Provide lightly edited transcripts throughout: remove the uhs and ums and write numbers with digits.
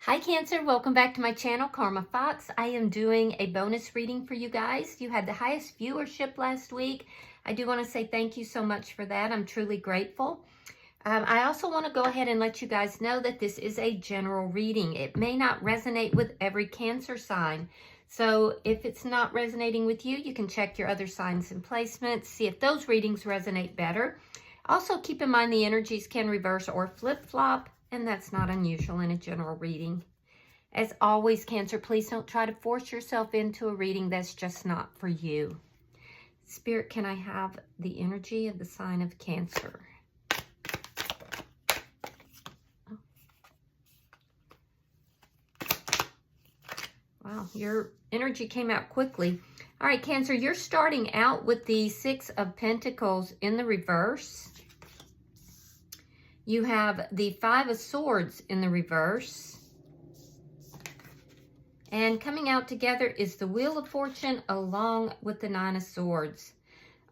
Hi Cancer, welcome back to my channel, Karma Fox. I am doing a bonus reading for you guys. You had the highest viewership last week. I do want to say thank you so much for that. I'm truly grateful. I also want to go ahead and let you guys know that this is a general reading. It may not resonate with every Cancer sign. So if it's not resonating with you, you can check your other signs and placements, see if those readings resonate better. Also keep in mind the energies can reverse or flip-flop, and that's not unusual in a general reading. As always, Cancer, please don't try to force yourself into a reading that's just not for you. Spirit, can I have the energy of the sign of Cancer? Wow, your energy came out quickly. All right, Cancer, you're starting out with the Six of Pentacles in the reverse. You have the Five of Swords in the reverse. And coming out together is the Wheel of Fortune along with the Nine of Swords.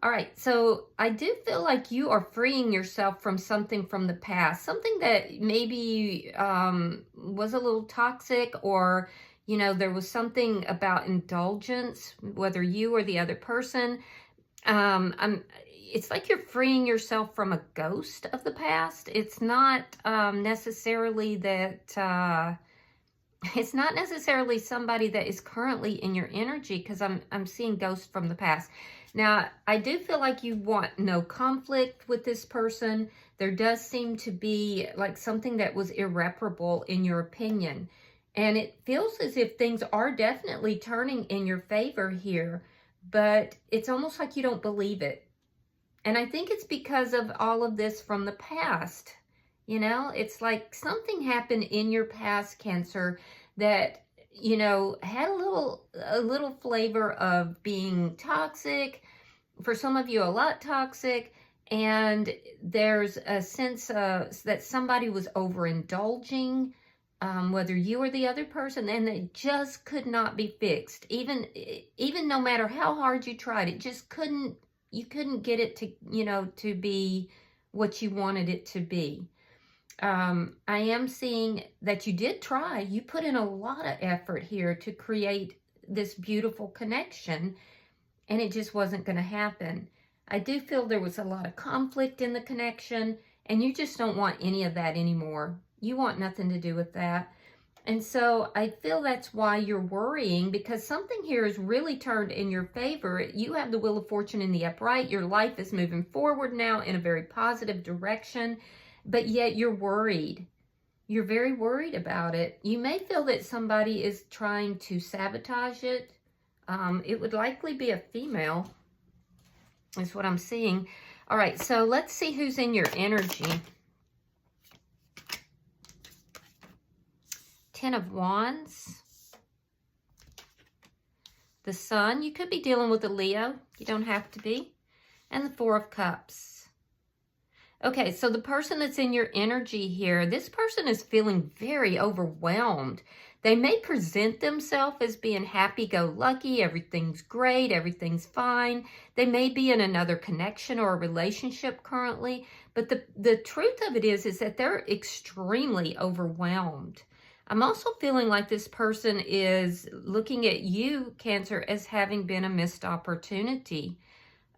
All right, so I do feel like you are freeing yourself from something from the past. Something that maybe was a little toxic, or, you know, there was something about indulgence, whether you or the other person. It's like you're freeing yourself from a ghost of the past. It's not necessarily that... it's not necessarily somebody that is currently in your energy, because I'm seeing ghosts from the past. Now, I do feel like you want no conflict with this person. There does seem to be like something that was irreparable in your opinion. And it feels as if things are definitely turning in your favor here, but it's almost like you don't believe it. And I think it's because of all of this from the past. You know, it's like something happened in your past, Cancer, that, you know, had a little flavor of being toxic. For some of you, a lot toxic. And there's a sense that somebody was overindulging, whether you or the other person, and it just could not be fixed. Even no matter how hard you tried, it just couldn't, you couldn't get it to, you know, to be what you wanted it to be. I am seeing that you did try. You put in a lot of effort here to create this beautiful connection, and it just wasn't going to happen. I do feel there was a lot of conflict in the connection, and you just don't want any of that anymore. You want nothing to do with that. And so I feel that's why you're worrying, because something here is really turned in your favor. You have the Wheel of Fortune in the upright. Your life is moving forward now in a very positive direction. But yet you're worried. You're very worried about it. You may feel that somebody is trying to sabotage it. It would likely be a female, is what I'm seeing. All right, so let's see who's in your energy. Ten of Wands. The Sun. You could be dealing with a Leo. You don't have to be. And the Four of Cups. Okay, so the person that's in your energy here, this person is feeling very overwhelmed. They may present themselves as being happy-go-lucky, everything's great, everything's fine. They may be in another connection or a relationship currently, but the truth of it is that they're extremely overwhelmed. I'm also feeling like this person is looking at you, Cancer, as having been a missed opportunity.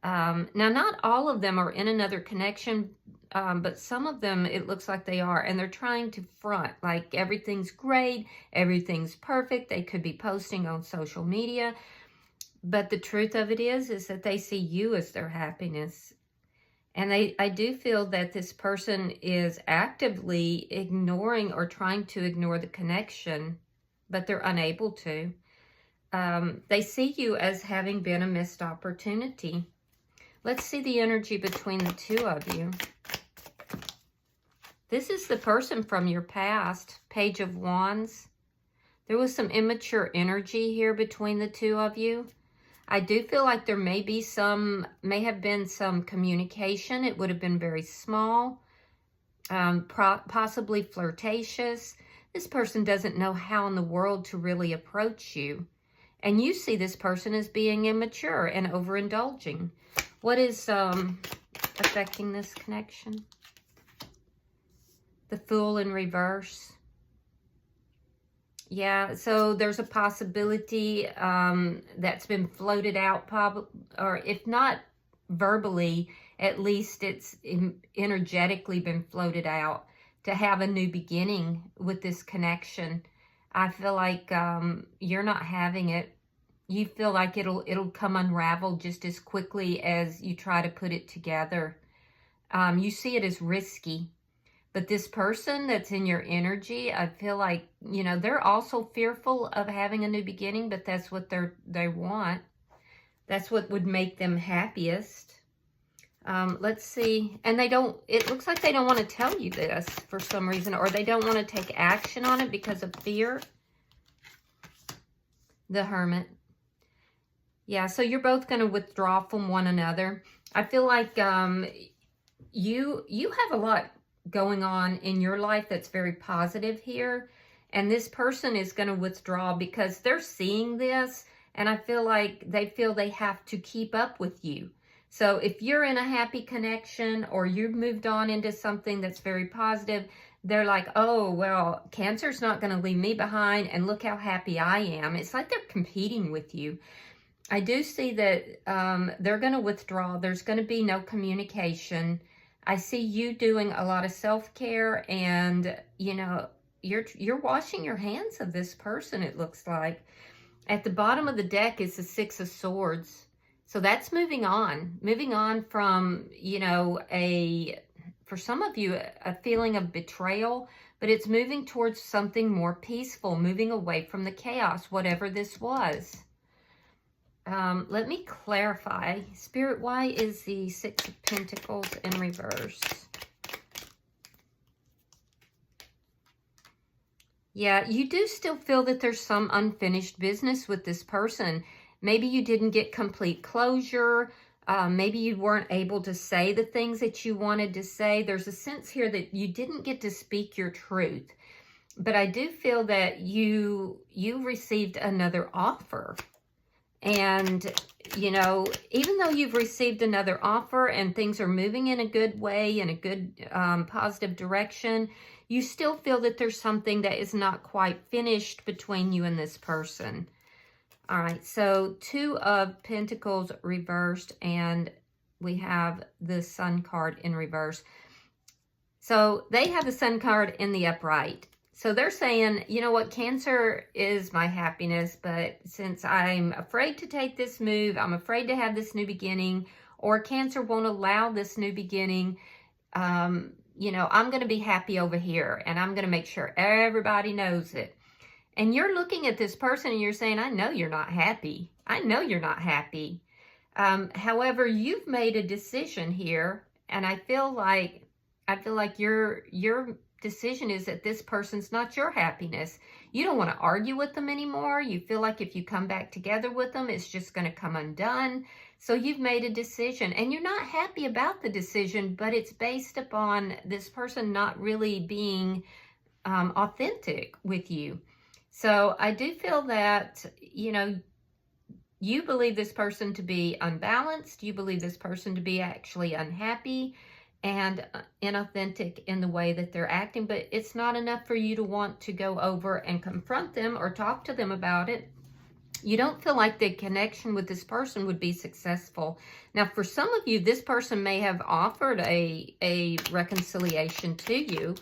Now, not all of them are in another connection, but some of them, it looks like they are, and they're trying to front like everything's great, everything's perfect. They could be posting on social media, but the truth of it is that they see you as their happiness. And I do feel that this person is actively ignoring or trying to ignore the connection, but they're unable to. They see you as having been a missed opportunity. Let's see the energy between the two of you. This is the person from your past, Page of Wands. There was some immature energy here between the two of you. I do feel like there may have been some communication. It would have been very small, possibly flirtatious. This person doesn't know how in the world to really approach you. And you see this person as being immature and overindulging. What is affecting this connection? The Fool in reverse. Yeah, so there's a possibility that's been floated out, or if not verbally, at least it's energetically been floated out to have a new beginning with this connection. I feel like you're not having it. You feel like it'll come unraveled just as quickly as you try to put it together. You see it as risky. But this person that's in your energy, I feel like, you know, they're also fearful of having a new beginning, but that's what they want. That's what would make them happiest. Let's see. And it looks like they don't want to tell you this for some reason, or they don't want to take action on it because of fear. The Hermit. Yeah, so you're both going to withdraw from one another. I feel like you have a lot going on in your life that's very positive here, and this person is going to withdraw because they're seeing this, and I feel like they feel they have to keep up with you. So if you're in a happy connection or you've moved on into something that's very positive, they're like, oh, well, Cancer's not going to leave me behind, and look how happy I am. It's like they're competing with you. I do see that they're going to withdraw. There's going to be no communication. I see you doing a lot of self-care, and, you know, you're washing your hands of this person, it looks like. At the bottom of the deck is the Six of Swords. So that's moving on from, you know, for some of you, a feeling of betrayal, but it's moving towards something more peaceful, moving away from the chaos, whatever this was. Let me clarify. Spirit, why is the Six of Pentacles in reverse? Yeah, you do still feel that there's some unfinished business with this person. Maybe you didn't get complete closure. Maybe you weren't able to say the things that you wanted to say. There's a sense here that you didn't get to speak your truth. But I do feel that you received another offer. And, you know, even though you've received another offer and things are moving in a good way, in a good positive direction, you still feel that there's something that is not quite finished between you and this person. All right, so Two of Pentacles reversed, and we have the Sun card in reverse. So they have the Sun card in the upright. So they're saying, you know what, Cancer is my happiness, but since I'm afraid to take this move, I'm afraid to have this new beginning, or Cancer won't allow this new beginning, you know, I'm going to be happy over here, and I'm going to make sure everybody knows it. And you're looking at this person and you're saying, I know you're not happy. I know you're not happy. However, you've made a decision here, and I feel like your decision is that this person's not your happiness. You don't want to argue with them anymore. You feel like if you come back together with them, it's just going to come undone. So you've made a decision, and you're not happy about the decision, but it's based upon this person not really being authentic with you. So I do feel that, you know, you believe this person to be unbalanced. You believe this person to be actually unhappy and inauthentic in the way that they're acting, but it's not enough for you to want to go over and confront them or talk to them about it. You don't feel like the connection with this person would be successful. Now, for some of you, this person may have offered a reconciliation to you,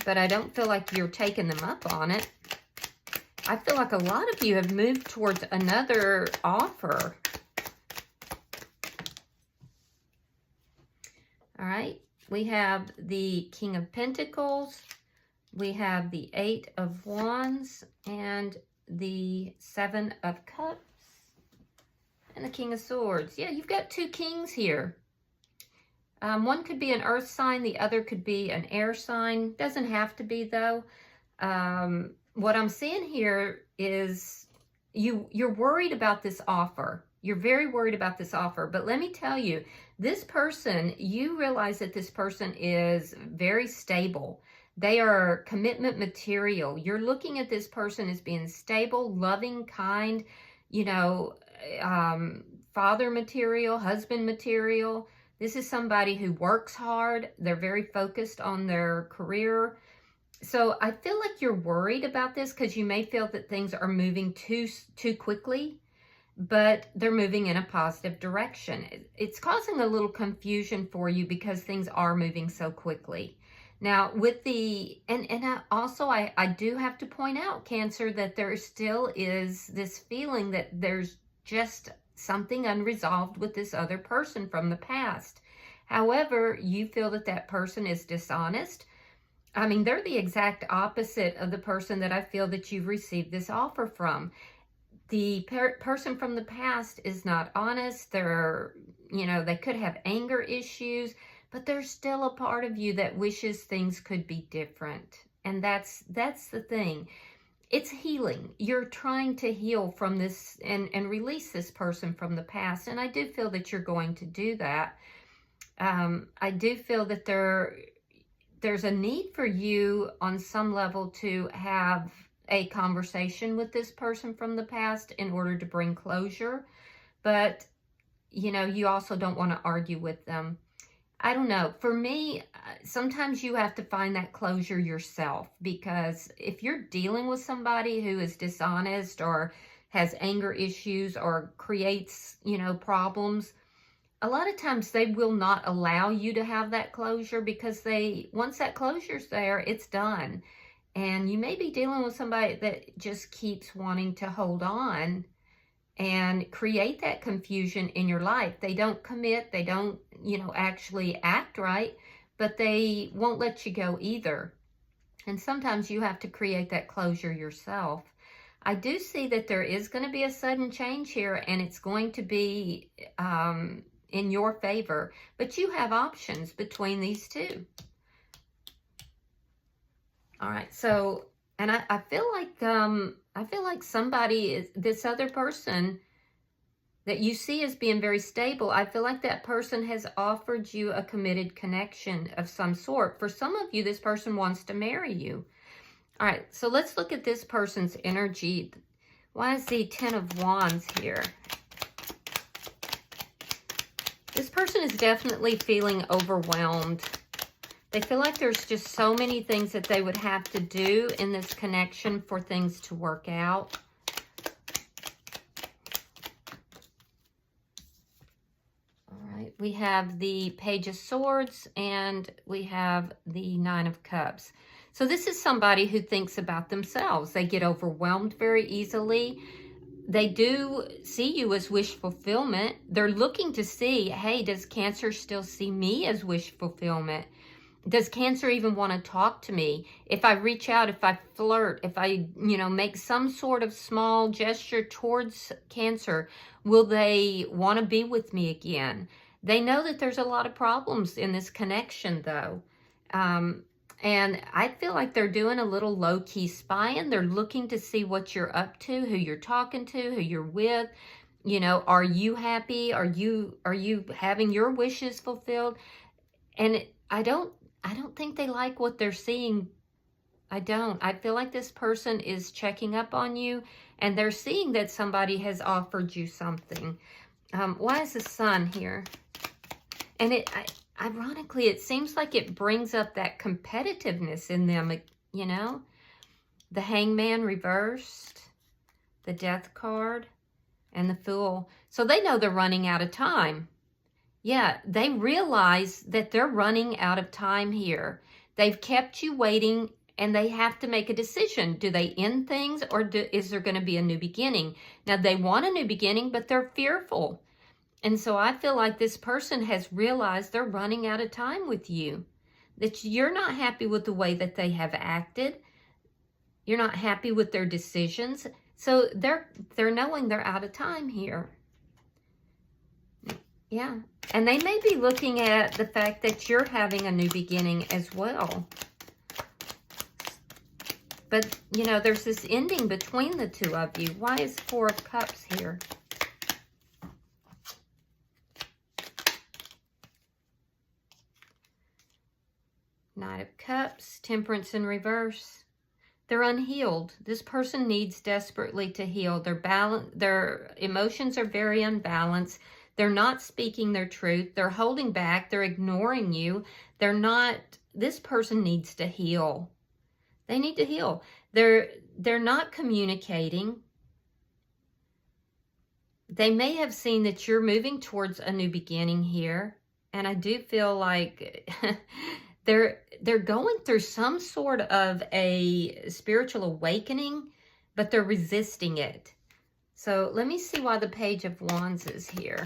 but I don't feel like you're taking them up on it. I feel like a lot of you have moved towards another offer. All right, we have the King of Pentacles, we have the Eight of Wands, and the Seven of Cups, and the King of Swords. Yeah, you've got two kings here. One could be an earth sign, the other could be an air sign. Doesn't have to be, though. What I'm seeing here is you're worried about this offer. You're very worried about this offer. But let me tell you, this person, you realize that this person is very stable. They are commitment material. You're looking at this person as being stable, loving, kind, you know, father material, husband material. This is somebody who works hard. They're very focused on their career. So I feel like you're worried about this because you may feel that things are moving too quickly, but they're moving in a positive direction. It's causing a little confusion for you because things are moving so quickly. Now, with the, and I do have to point out, Cancer, that there still is this feeling that there's just something unresolved with this other person from the past. However, you feel that that person is dishonest. I mean, they're the exact opposite of the person that I feel that you've received this offer from. The person from the past is not honest. They're, they could have anger issues, but there's still a part of you that wishes things could be different. And that's the thing. It's healing. You're trying to heal from this and release this person from the past. And I do feel that you're going to do that. I do feel that there's a need for you on some level to have a conversation with this person from the past in order to bring closure. But, you also don't want to argue with them. I don't know. For me, sometimes you have to find that closure yourself, because if you're dealing with somebody who is dishonest or has anger issues or creates, problems, a lot of times they will not allow you to have that closure, because once that closure's there, it's done. And you may be dealing with somebody that just keeps wanting to hold on and create that confusion in your life. They don't commit, they don't, actually act right, but they won't let you go either. And sometimes you have to create that closure yourself. I do see that there is going to be a sudden change here, and it's going to be in your favor, but you have options between these two. All right, so, and I feel like somebody this other person that you see as being very stable, I feel like that person has offered you a committed connection of some sort. For some of you, this person wants to marry you. All right, so let's look at this person's energy. Why is the 10 of Wands here? This person is definitely feeling overwhelmed. They feel like there's just so many things that they would have to do in this connection for things to work out. All right, we have the Page of Swords and we have the Nine of Cups. So this is somebody who thinks about themselves. They get overwhelmed very easily. They do see you as wish fulfillment. They're looking to see, hey, does Cancer still see me as wish fulfillment? Does Cancer even want to talk to me? If I reach out, if I flirt, if I, make some sort of small gesture towards Cancer, will they want to be with me again? They know that there's a lot of problems in this connection, though. And I feel like they're doing a little low-key spying. They're looking to see what you're up to, who you're talking to, who you're with. Are you happy? Are you having your wishes fulfilled? And I don't think they like what they're seeing. I don't. I feel like this person is checking up on you, and they're seeing that somebody has offered you something. Why is the Sun here? And ironically, it seems like it brings up that competitiveness in them, The Hangman reversed, the Death card, and the Fool. So they know they're running out of time. Yeah, they realize that they're running out of time here. They've kept you waiting, and they have to make a decision. Do they end things, or is there going to be a new beginning? Now, they want a new beginning, but they're fearful. And so I feel like this person has realized they're running out of time with you. That you're not happy with the way that they have acted. You're not happy with their decisions. So they're knowing they're out of time here. Yeah. And they may be looking at the fact that you're having a new beginning as well. But, there's this ending between the two of you. Why is Four of Cups here? Knight of Cups, Temperance in reverse. They're unhealed. This person needs desperately to heal. Their emotions are very unbalanced. They're not speaking their truth. They're holding back. They're ignoring you. This person needs to heal. They need to heal. They're not communicating. They may have seen that you're moving towards a new beginning here. And I do feel like they're going through some sort of a spiritual awakening, but they're resisting it. So let me see why the Page of Wands is here.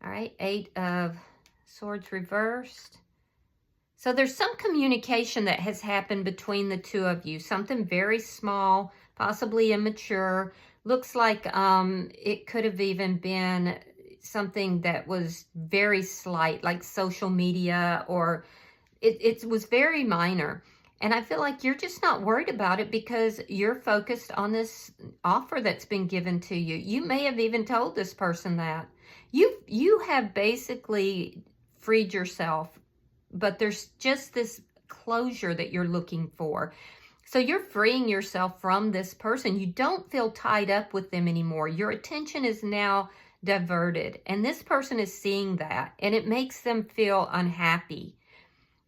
All right, 8 of Swords reversed. So there's some communication that has happened between the two of you. Something very small, possibly immature. Looks like it could have even been something that was very slight, like social media, or it was very minor. And I feel like you're just not worried about it because you're focused on this offer that's been given to you. You may have even told this person that. You have basically freed yourself, but there's just this closure that you're looking for. So you're freeing yourself from this person. You don't feel tied up with them anymore. Your attention is now diverted, and this person is seeing that, and it makes them feel unhappy.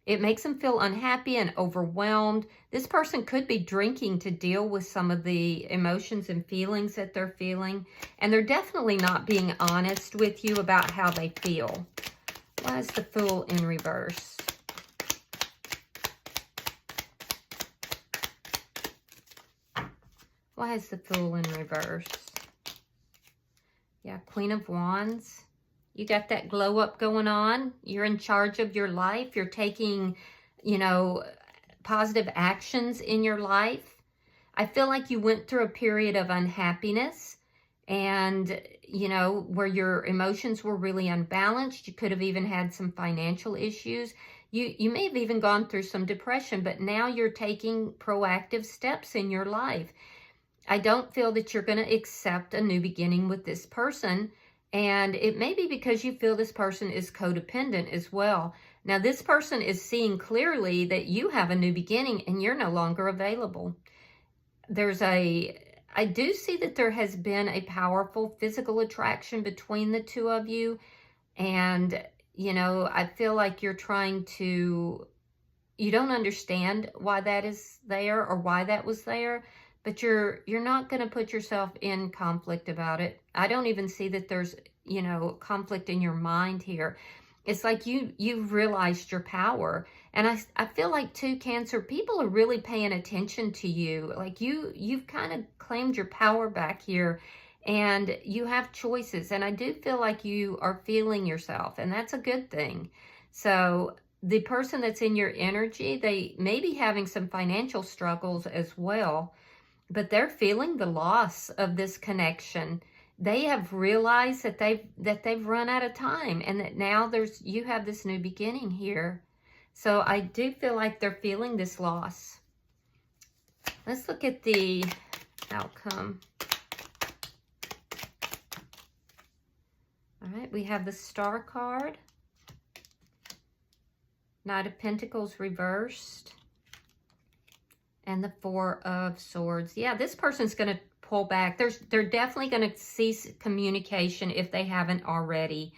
It makes them feel unhappy and overwhelmed. This person could be drinking to deal with some of the emotions and feelings that they're feeling. And they're definitely not being honest with you about how they feel. Why is the Fool in reverse? Why is the Fool in reverse? Yeah, Queen of Wands. You got that glow up going on. You're in charge of your life. You're taking, you know, positive actions in your life. I feel like you went through a period of unhappiness and, you know, where your emotions were really unbalanced. You could have even had some financial issues. You may have even gone through some depression, but now you're taking proactive steps in your life. I don't feel that you're going to accept a new beginning with this person. And it may be because you feel this person is codependent as well. Now, this person is seeing clearly that you have a new beginning and you're no longer available. I do see that there has been a powerful physical attraction between the two of you. And, you know, I feel like you're trying to, you don't understand why that is there or why that was there. But you're not going to put yourself in conflict about it. I don't even see that there's, you know, conflict in your mind here. It's like you've realized your power. And I feel like too, Cancer, people are really paying attention to you. Like you've kind of claimed your power back here and you have choices. And I do feel like you are feeling yourself, and that's a good thing. So the person that's in your energy, they may be having some financial struggles as well. But they're feeling the loss of this connection. They have realized that they've run out of time, and that now you have this new beginning here. So I do feel like they're feeling this loss. Let's look at the outcome. All right, we have the Star card, Knight of Pentacles reversed, and the Four of Swords. Yeah, this person's going to pull back. They're definitely going to cease communication if they haven't already.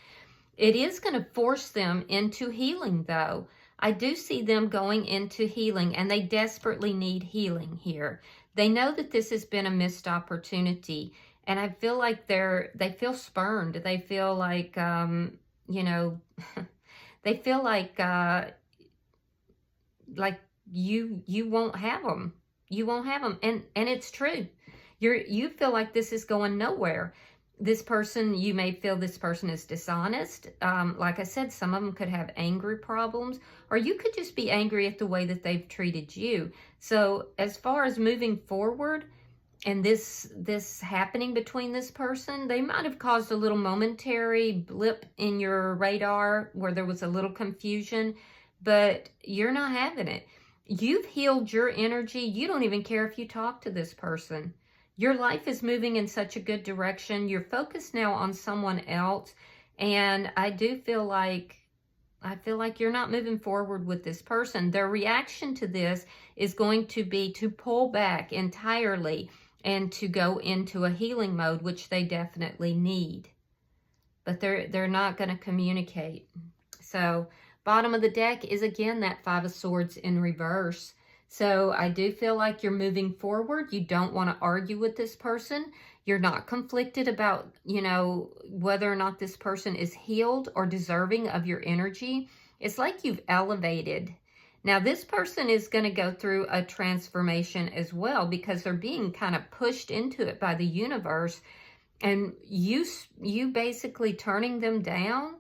It is going to force them into healing, though. I do see them going into healing, and they desperately need healing here. They know that this has been a missed opportunity, and I feel like they feel spurned. They feel like, you know, they feel like you won't have them. You won't have them. And it's true. You feel like this is going nowhere. This person, you may feel this person is dishonest. Like I said, some of them could have anger problems, or you could just be angry at the way that they've treated you. So as far as moving forward and this happening between this person, they might have caused a little momentary blip in your radar where there was a little confusion, but you're not having it. You've healed your energy. You don't even care if you talk to this person. Your life is moving in such a good direction. You're focused now on someone else. And I feel like you're not moving forward with this person. Their reaction to this is going to be to pull back entirely and to go into a healing mode, which they definitely need. but they're not going to communicate. So bottom of the deck is again that Five of Swords in reverse. So I do feel like you're moving forward. You don't want to argue with this person. You're not conflicted about, you know, whether or not this person is healed or deserving of your energy. It's like you've elevated. Now, this person is going to go through a transformation as well because they're being kind of pushed into it by the universe. And you basically turning them down,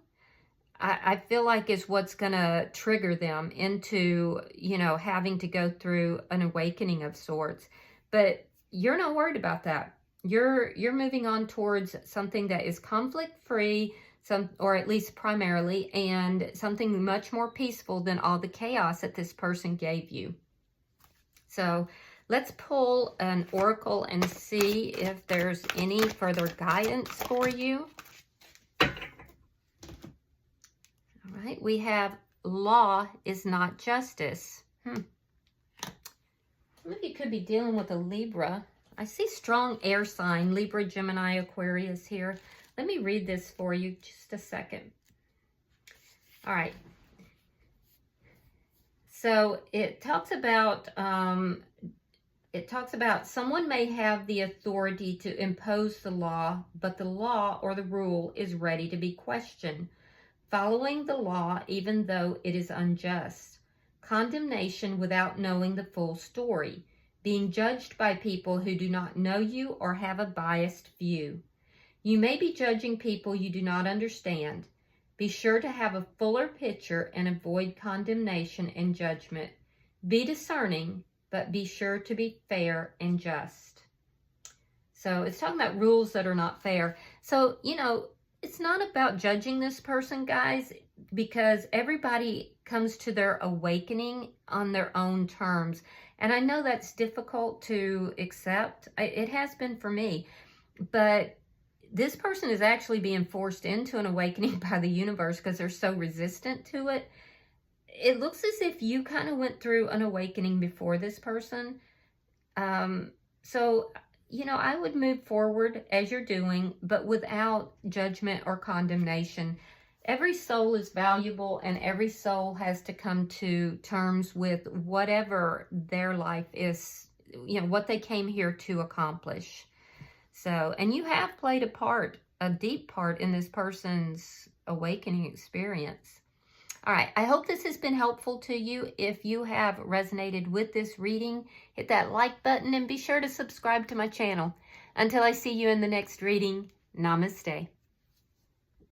I feel like is what's going to trigger them into, you know, having to go through an awakening of sorts. But you're not worried about that. You're moving on towards something that is conflict-free, or at least primarily, and something much more peaceful than all the chaos that this person gave you. So let's pull an oracle and see if there's any further guidance for you. All right, we have law is not justice. Maybe you could be dealing with a Libra. I see strong air sign, Libra, Gemini, Aquarius here. Let me read this for you just a second. All right. So it talks about someone may have the authority to impose the law, but the law or the rule is ready to be questioned. Following the law, even though it is unjust. Condemnation without knowing the full story. Being judged by people who do not know you or have a biased view. You may be judging people you do not understand. Be sure to have a fuller picture and avoid condemnation and judgment. Be discerning, but be sure to be fair and just. So it's talking about rules that are not fair. So, you know, it's not about judging this person, guys, because everybody comes to their awakening on their own terms. And I know that's difficult to accept. It has been for me. But this person is actually being forced into an awakening by the universe because they're so resistant to it. It looks as if you kind of went through an awakening before this person. So, you know, I would move forward as you're doing, but without judgment or condemnation. Every soul is valuable, and every soul has to come to terms with whatever their life is, you know, what they came here to accomplish. So, and you have played a part, a deep part in this person's awakening experience. All right, I hope this has been helpful to you. If you have resonated with this reading, hit that like button and be sure to subscribe to my channel. Until I see you in the next reading, namaste.